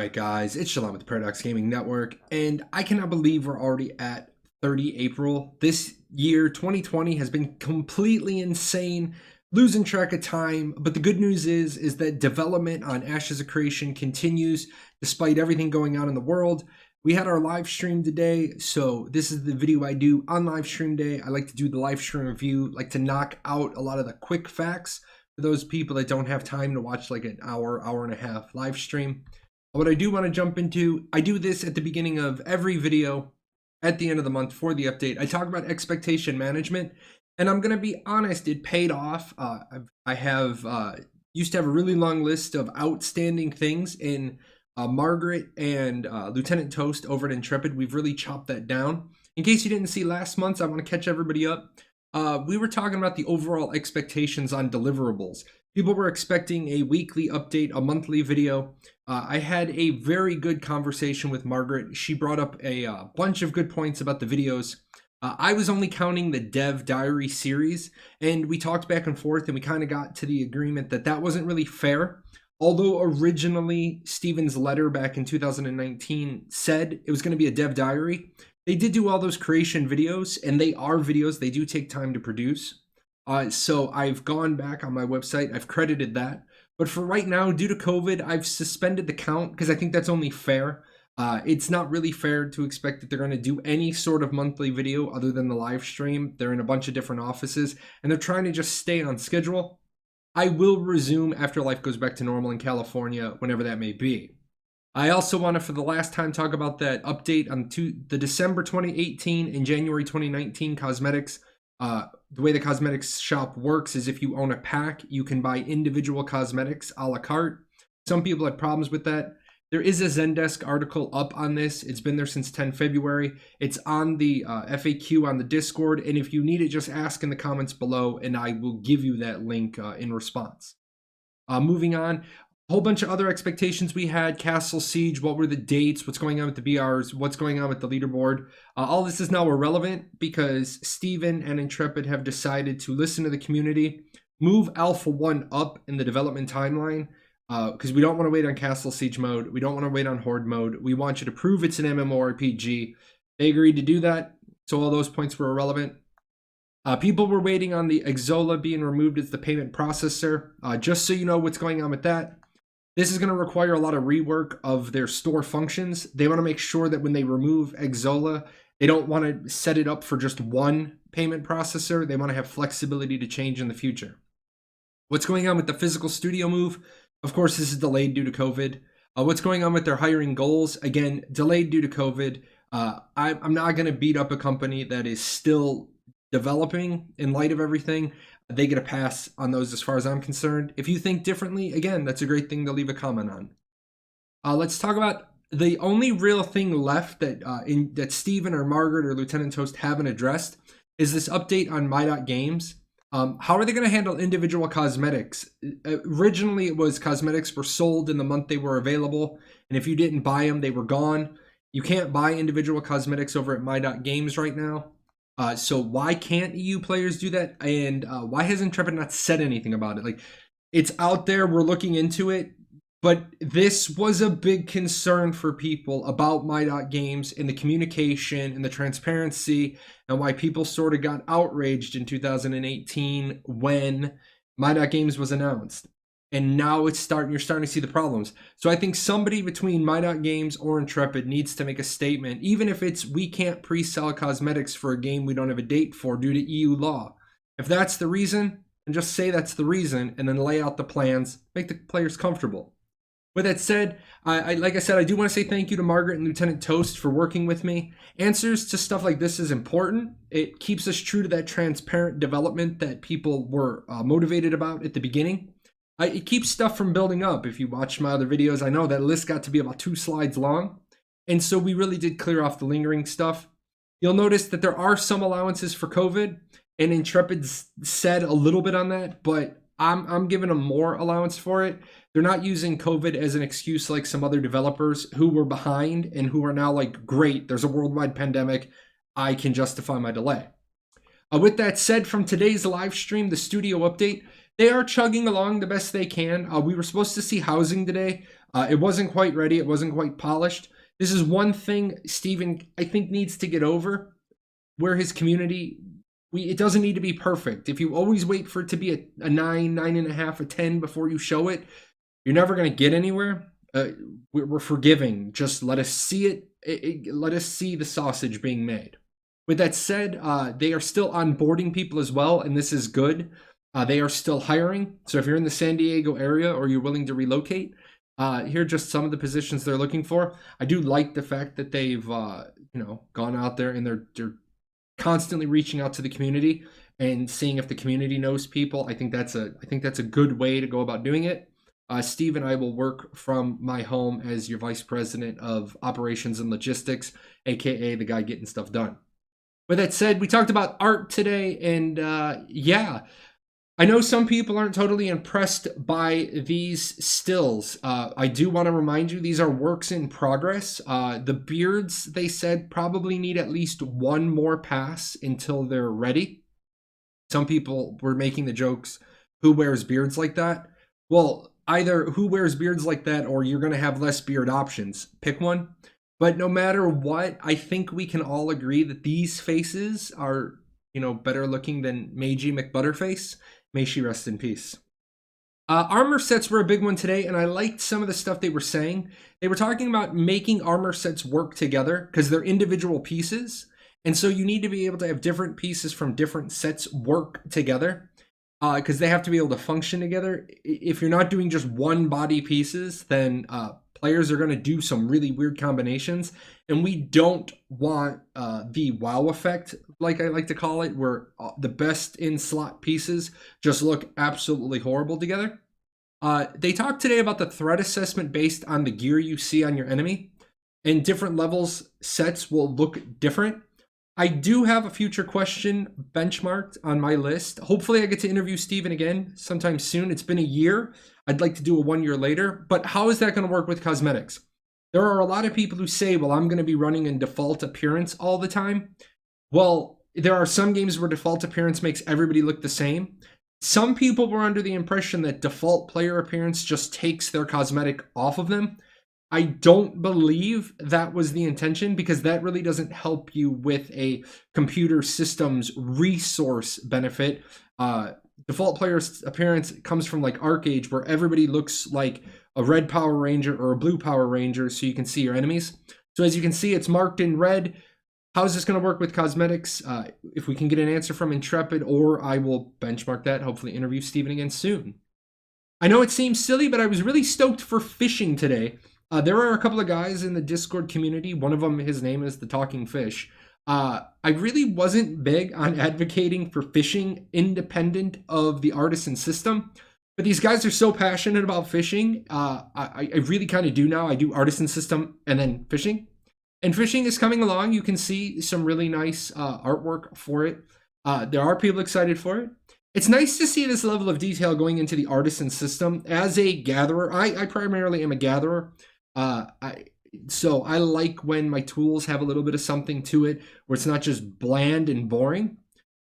Alright guys, it's Jahlon with the Paradox Gaming Network, and I cannot believe we're already at 30 April. This year, 2020, has been completely insane, losing track of time, but the good news is that development on Ashes of Creation continues despite everything going on in the world. We had our live stream today, so this is the video I do on live stream day. I like to do the live stream review, like to knock out a lot of the quick facts for those people that don't have time to watch like an hour and a half live stream. What I do want to jump into, I do this at the beginning of every video at the end of the month for the update. I talk about expectation management, and I'm going to be honest, it paid off. I have used to have a really long list of outstanding things in Margaret and Lieutenant Toast over at Intrepid. We've really chopped that down. In case you didn't see last month, I want to catch everybody up. We were talking about the overall expectations on deliverables. People were expecting a weekly update, a monthly video. I had a very good conversation with Margaret. She brought up a bunch of good points about the videos. I was only counting the Dev Diary series, and we talked back and forth, and we kind of got to the agreement that that wasn't really fair. Although originally Steven's letter back in 2019 said it was going to be a Dev Diary, they did do all those creation videos, and they are videos. They do take time to produce. So I've gone back on my website. I've credited that. But for right now, due to COVID, I've suspended the count because I think that's only fair. It's not really fair to expect that they're going to do any sort of monthly video other than the live stream. They're in a bunch of different offices, and they're trying to just stay on schedule. I will resume after life goes back to normal in California, whenever that may be. I also want to, for the last time, talk about that update on the December 2018 and January 2019 cosmetics. The way the cosmetics shop works is if you own a pack, you can buy individual cosmetics a la carte. Some people had problems with that. There is a Zendesk article up on this. It's been there since 10 February. It's on the FAQ on the Discord, and if you need it, just ask in the comments below, and I will give you that link in response. Moving on. A whole bunch of other expectations we had. Castle Siege, what were the dates, what's going on with the BRs, what's going on with the leaderboard. All this is now irrelevant because Steven and Intrepid have decided to listen to the community, move Alpha 1 up in the development timeline, because we don't want to wait on Castle Siege mode. We don't want to wait on Horde mode. We want you to prove it's an MMORPG. They agreed to do that, so all those points were irrelevant. People were waiting on the Xsolla being removed as the payment processor. Just so you know what's going on with that. This is going to require a lot of rework of their store functions. They want to make sure that when they remove Xsolla, they don't want to set it up for just one payment processor. They want to have flexibility to change in the future. What's going on with the physical studio move? Of course, this is delayed due to COVID. What's going on with their hiring goals? Again, delayed due to COVID. I'm not going to beat up a company that is still developing in light of everything. They get a pass on those as far as I'm concerned. If you think differently, again, that's a great thing to leave a comment on. Let's talk about the only real thing left that that Steven or Margaret or Lieutenant Toast haven't addressed is this update on My.Games. How are they going to handle individual cosmetics? Originally, it was cosmetics were sold in the month they were available, and if you didn't buy them, they were gone. You can't buy individual cosmetics over at My.Games right now. So why can't EU players do that? And why has Intrepid not said anything about it? Like, it's out there, we're looking into it, but this was a big concern for people about My.Games and the communication and the transparency, and why people sort of got outraged in 2018 when My.Games was announced. And now you're starting to see the problems. So I think somebody between My.Games or Intrepid needs to make a statement, even if it's we can't pre-sell cosmetics for a game we don't have a date for due to EU law. If that's the reason, then just say that's the reason and then lay out the plans, make the players comfortable. With that said, like I said, I do want to say thank you to Margaret and Lieutenant Toast for working with me. Answers to stuff like this is important. It keeps us true to that transparent development that people were motivated about at the beginning. It keeps stuff from building up. If you watch my other videos, I know that list got to be about 2 slides long. And so we really did clear off the lingering stuff. You'll notice that there are some allowances for COVID, and Intrepid said a little bit on that, but I'm giving them more allowance for it. They're not using COVID as an excuse like some other developers who were behind and who are now like, great, there's a worldwide pandemic, I can justify my delay. With that said, from today's live stream, the studio update, they are chugging along the best they can. We were supposed to see housing today. It wasn't quite ready. It wasn't quite polished. This is one thing Steven, I think, needs to get over, where his community, it doesn't need to be perfect. If you always wait for it to be a 9, 9.5, a 10 before you show it, you're never going to get anywhere. We're forgiving. Just let us see it. Let us see the sausage being made. With that said, they are still onboarding people as well, and this is good. They are still hiring. So if you're in the San Diego area or you're willing to relocate, here are just some of the positions they're looking for. I do like the fact that they've gone out there and they're constantly reaching out to the community and seeing if the community knows people. I think that's a good way to go about doing it. Steve and I will work from my home as your vice president of operations and logistics, aka the guy getting stuff done. With that said, we talked about art today, and yeah, I know some people aren't totally impressed by these stills. I do want to remind you, these are works in progress. The beards, they said, probably need at least one more pass until they're ready. Some people were making the jokes, who wears beards like that? Well, either who wears beards like that or you're going to have less beard options. Pick one. But no matter what, I think we can all agree that these faces are, better looking than Meiji McButterface. May she rest in peace. Armor sets were a big one today, and I liked some of the stuff they were saying. They were talking about making armor sets work together because they're individual pieces. And so you need to be able to have different pieces from different sets work together because they have to be able to function together. If you're not doing just one body pieces, then players are going to do some really weird combinations. And we don't want the wow effect, like I like to call it, where the best in slot pieces just look absolutely horrible together. They talked today about the threat assessment based on the gear you see on your enemy. And different levels sets will look different. I do have a future question benchmarked on my list. Hopefully I get to interview Steven again sometime soon. It's been a year. I'd like to do a 1 year later, but how is that going to work with cosmetics? There are a lot of people who say, well, I'm going to be running in default appearance all the time. Well, there are some games where default appearance makes everybody look the same. Some people were under the impression that default player appearance just takes their cosmetic off of them. I don't believe that was the intention because that really doesn't help you with a computer system's resource benefit. Default player appearance comes from like Arcade, where everybody looks like a red Power Ranger or a blue Power Ranger so you can see your enemies. So as you can see, it's marked in red. How is this going to work with cosmetics? If we can get an answer from Intrepid, or I will benchmark that, hopefully interview Steven again soon. I know it seems silly, but I was really stoked for fishing today. There are a couple of guys in the Discord community. One of them, his name is the Talking Fish. I really wasn't big on advocating for fishing independent of the Artisan system, but these guys are so passionate about fishing. I really kind of do now. I do Artisan system and then fishing. And fishing is coming along. You can see some really nice artwork for it. There are people excited for it. It's nice to see this level of detail going into the Artisan system. As a gatherer, I primarily am a gatherer. So I like when my tools have a little bit of something to it, where it's not just bland and boring.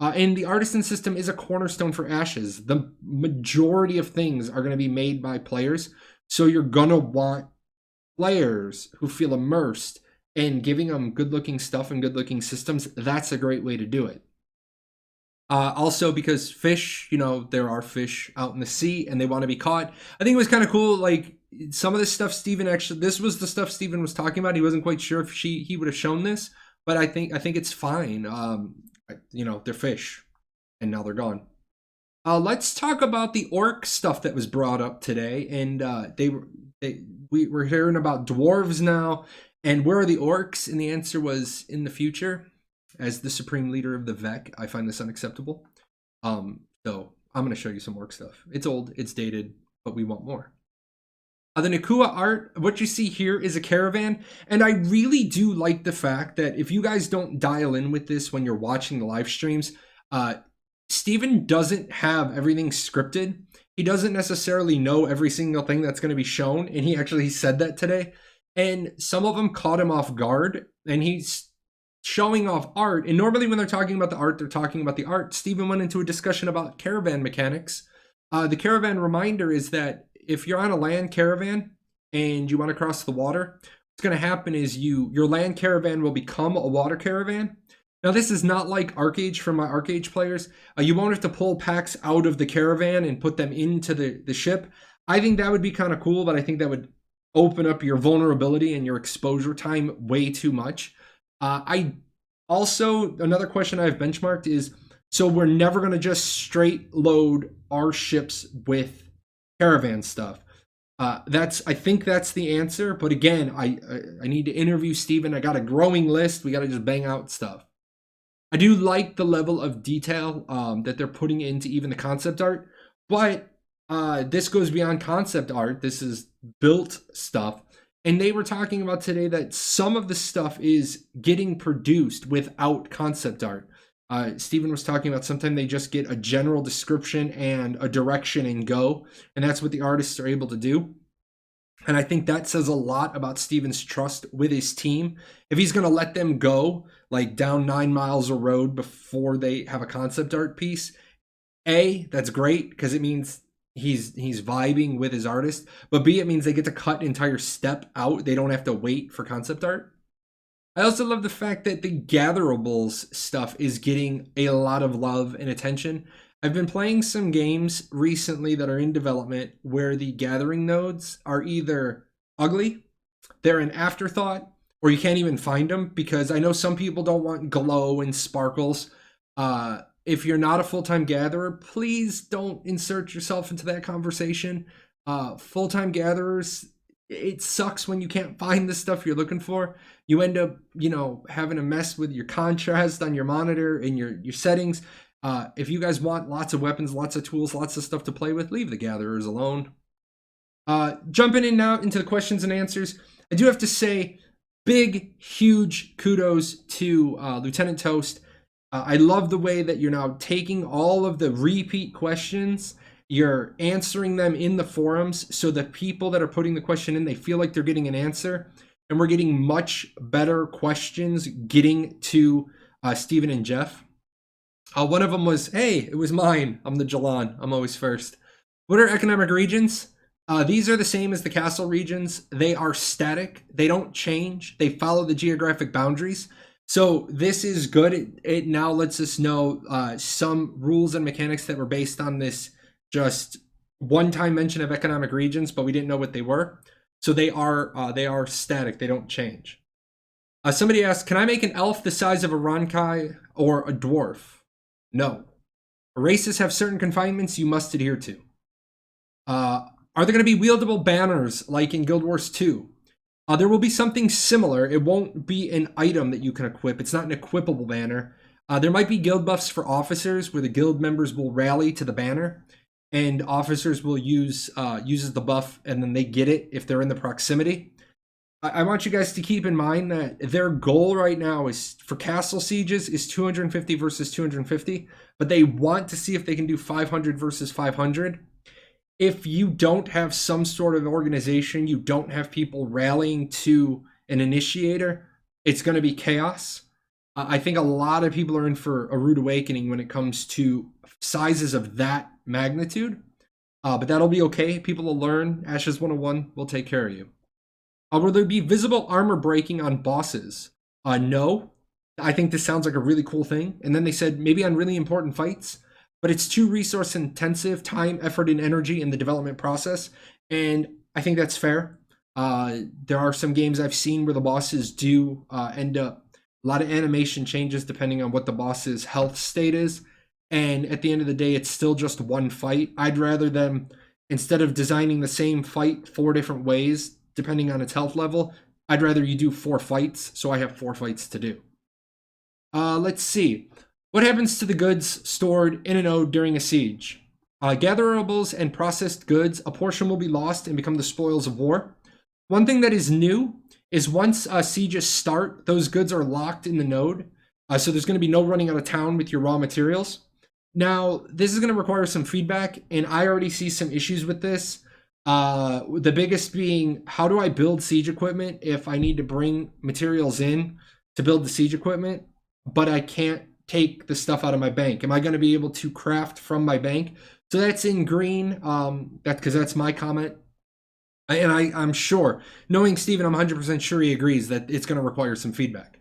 And the Artisan system is a cornerstone for Ashes. The majority of things are going to be made by players. So you're going to want players who feel immersed, and giving them good looking stuff and good looking systems. That's a great way to do it. Also because fish, there are fish out in the sea and they want to be caught. I think it was kind of cool. Like some of this stuff, this was the stuff Steven was talking about. He wasn't quite sure if he would have shown this, but I think it's fine. They're fish and now they're gone. Let's talk about the orc stuff that was brought up today. And we're hearing about dwarves now. And where are the orcs? And the answer was in the future. As the supreme leader of the VEC, I find this unacceptable. So I'm going to show you some orc stuff. It's old, it's dated, but we want more. The Nakua art, what you see here is a caravan. And I really do like the fact that if you guys don't dial in with this when you're watching the live streams, Steven doesn't have everything scripted. He doesn't necessarily know every single thing that's going to be shown. And he said that today. And some of them caught him off guard. And he's showing off art. And normally when they're talking about the art, they're talking about the art. Steven went into a discussion about caravan mechanics. The caravan reminder is that if you're on a land caravan and you want to cross the water, what's going to happen is your land caravan will become a water caravan. Now, this is not like Arcage for my Arcage players. You won't have to pull packs out of the caravan and put them into the ship. I think that would be kind of cool, but I think that would open up your vulnerability and your exposure time way too much. I also, another question I've benchmarked is, so we're never going to just straight load our ships with caravan stuff. I think that's the answer. But again, I need to interview Steven. I got a growing list. We got to just bang out stuff. I do like the level of detail that they're putting into even the concept art, but this goes beyond concept art. This is built stuff. And they were talking about today that some of the stuff is getting produced without concept art. Steven was talking about sometimes they just get a general description and a direction and go, and that's what the artists are able to do. And I think that says a lot about Steven's trust with his team. If he's going to let them go like down 9 miles of road before they have a concept art piece, that's great because it means he's vibing with his artist. But B, it means they get to cut an entire step out. They don't have to wait for concept art. I also love the fact that the gatherables stuff is getting a lot of love and attention. I've been playing some games recently that are in development where the gathering nodes are either ugly, they're an afterthought, or you can't even find them because I know some people don't want glow and sparkles. If you're not a full-time gatherer, please don't insert yourself into that conversation. Full-time gatherers, it sucks when you can't find the stuff you're looking for. You end up, having a mess with your contrast on your monitor and your settings. If you guys want lots of weapons, lots of tools, lots of stuff to play with, leave the gatherers alone. Jumping in now into the questions and answers, I do have to say big, huge kudos to Lieutenant Toast. I love the way that you're now taking all of the repeat questions, you're answering them in the forums, so the people that are putting the question in, they feel like they're getting an answer, and we're getting much better questions getting to Steven and Jeff. One of them was, hey, it was mine. I'm the Jahlon. I'm always first. What are economic regions? These are the same as the castle regions. They are static. They don't change. They follow the geographic boundaries. So this is good. It now lets us know some rules and mechanics that were based on this just one-time mention of economic regions, but we didn't know what they were. So they are static. They don't change. Somebody asked, can I make an elf the size of a Ronkai or a dwarf? No. Races have certain confinements you must adhere to. Are there going to be wieldable banners like in Guild Wars 2? There will be something similar. It won't be an item that you can equip. It's not an equipable banner. There might be guild buffs for officers where the guild members will rally to the banner and officers will uses the buff and then they get it if they're in the proximity. I want you guys to keep in mind that their goal right now is for castle sieges is 250 versus 250, but they want to see if they can do 500 versus 500. If you don't have some sort of organization, you don't have people rallying to an initiator, it's going to be chaos. I think a lot of people are in for a rude awakening when it comes to sizes of that magnitude, but that'll be okay. People will learn. Ashes 101 will take care of you. Will there be visible armor breaking on bosses? No. I think this sounds like a really cool thing. And then they said maybe on really important fights, but it's too resource intensive, time, effort, and energy in the development process. And I think that's fair. There are some games I've seen where the bosses do end up a lot of animation changes depending on what the boss's health state is. And at the end of the day, it's still just one fight. I'd rather them, instead of designing the same fight 4 different ways, depending on its health level, I'd rather you do 4 fights, so I have 4 fights to do. Let's see. What happens to the goods stored in a node during a siege? Gatherables and processed goods, a portion will be lost and become the spoils of war. One thing that is new is once sieges start, those goods are locked in the node. So there's going to be no running out of town with your raw materials. Now, this is going to require some feedback, and I already see some issues with this. The biggest being, how do I build siege equipment if I need to bring materials in to build the siege equipment, but I can't take the stuff out of my bank? Am I going to be able to craft from my bank? So that's in green. Because that's my comment. I'm sure, knowing Steven, I'm 100% sure he agrees that it's going to require some feedback.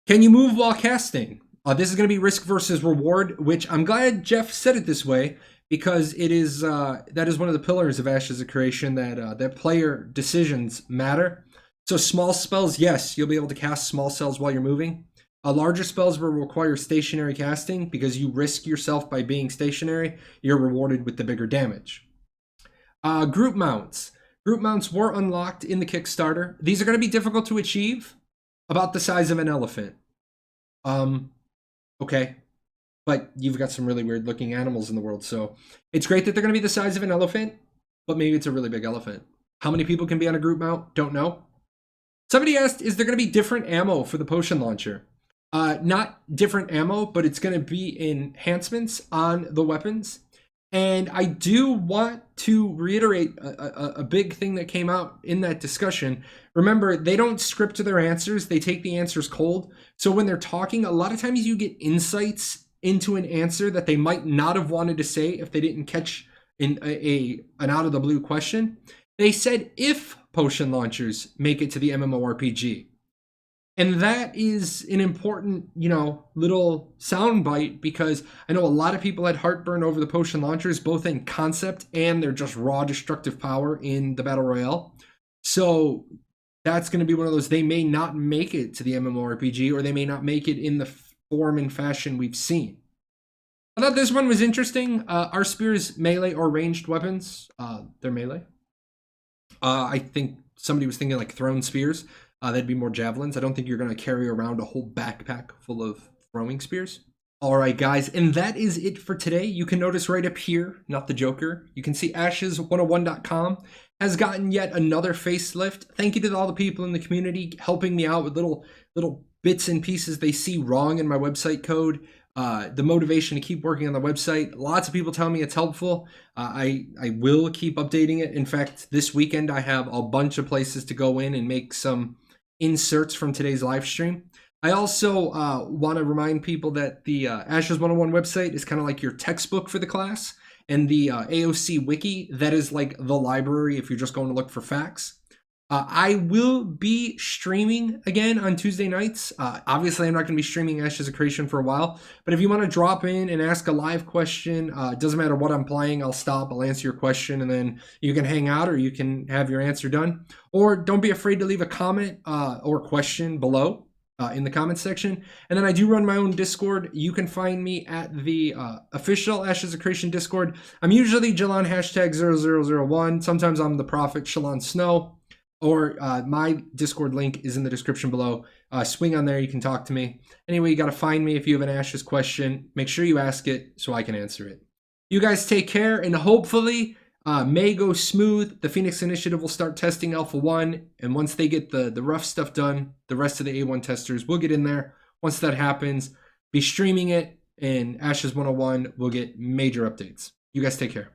Can you move while casting? This is going to be risk versus reward, which I'm glad Jeff said it this way, because it is that is one of the pillars of Ashes of Creation, that player decisions matter. So small spells, yes, you'll be able to cast small spells while you're moving. Larger spells will require stationary casting because you risk yourself by being stationary. You're rewarded with the bigger damage. Group mounts. Group mounts were unlocked in the Kickstarter. These are going to be difficult to achieve, about the size of an elephant. Okay. But you've got some really weird looking animals in the world, so it's great that they're going to be the size of an elephant, but maybe it's a really big elephant. How many people can be on a group mount? Don't know. Somebody asked, is there going to be different ammo for the potion launcher? Not different ammo, but it's going to be enhancements on the weapons. And I do want to reiterate a big thing that came out in that discussion. Remember, they don't script their answers. They take the answers cold. So when they're talking, a lot of times you get insights into an answer that they might not have wanted to say if they didn't catch an out of the blue question. They said if potion launchers make it to the MMORPG. And that is an important, little soundbite, because I know a lot of people had heartburn over the potion launchers, both in concept and their just raw destructive power in the Battle Royale. So that's going to be one of those, they may not make it to the MMORPG, or they may not make it in the form and fashion we've seen. I thought this one was interesting. Are spears melee or ranged weapons? They're melee. I think somebody was thinking like thrown spears. That'd be more javelins. I don't think you're going to carry around a whole backpack full of throwing spears. All right, guys, and that is it for today. You can notice right up here, not the Joker, you can see ashes101.com has gotten yet another facelift. Thank you to all the people in the community helping me out with little bits and pieces they see wrong in my website code. The motivation to keep working on the website. Lots of people tell me it's helpful. I will keep updating it. In fact, this weekend I have a bunch of places to go in and make some inserts from today's live stream. I also want to remind people that the Ashes 101 website is kind of like your textbook for the class, and the AOC wiki, that is like the library if you're just going to look for facts. I will be streaming again on Tuesday nights. Obviously, I'm not going to be streaming Ashes of Creation for a while, but if you want to drop in and ask a live question, it doesn't matter what I'm playing, I'll stop, I'll answer your question, and then you can hang out or you can have your answer done. Or don't be afraid to leave a comment or question below in the comment section. And then I do run my own Discord. You can find me at the official Ashes of Creation Discord. I'm usually Jahlon #0001. Sometimes I'm the Prophet Jahlon Snow. Or my Discord link is in the description below. Swing on there, you can talk to me. Anyway, you got to find me if you have an Ashes question. Make sure you ask it so I can answer it. You guys take care, and hopefully May go smooth. The Phoenix Initiative will start testing Alpha 1, and once they get the rough stuff done, the rest of the A1 testers will get in there. Once that happens, be streaming it, and Ashes 101 will get major updates. You guys take care.